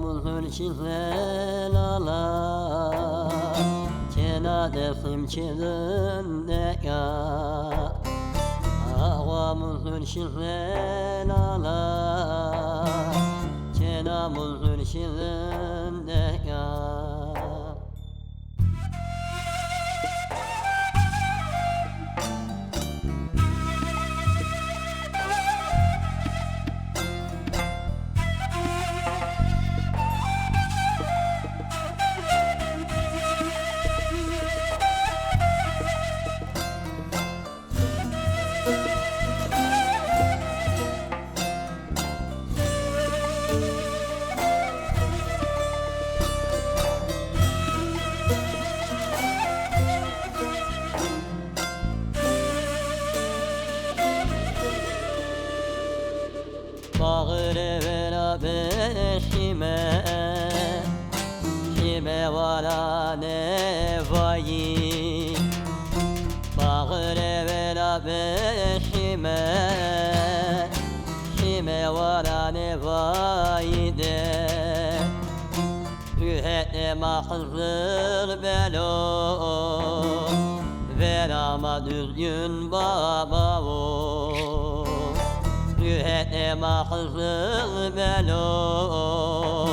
mulhulçinle lala Kenade simçilinde ya Ahva mulhulçinle lala Kena mulhulçininde ya Bağıre vera beşime Kime vara ne vayi Bağıre vera beşime Kime vara ne vayi de Ühete mahzır belo Verama düzgün baba o Ühete mahzır belo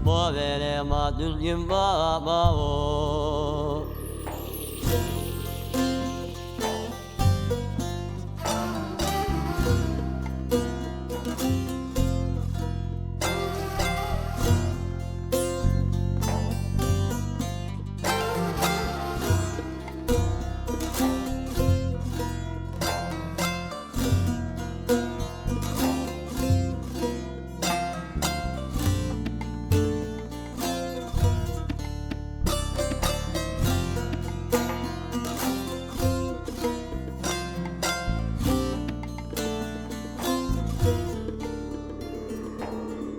Bu verema düzgün baba o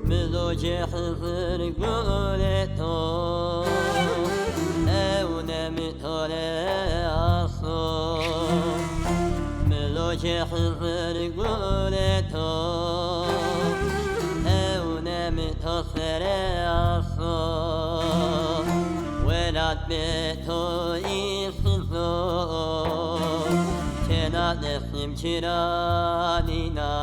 Miloce hızır gületo Evne mitole aso Miloce hızır gületo Evne mitosere aso Velat beto isizo Kenat esnim çiranina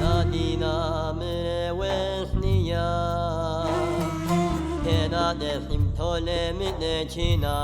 Nadina merewesniya Kena desim tole midecina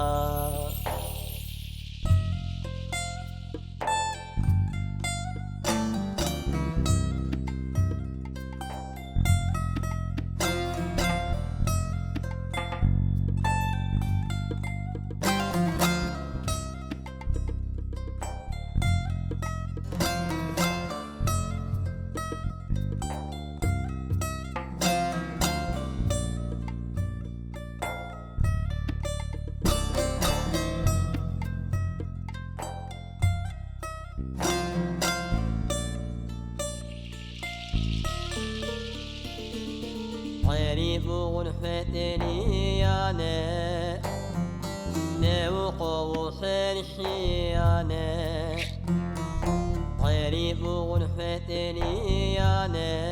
غريب غرفتني يعني نوقو سرشياني غريب غرفتني يعني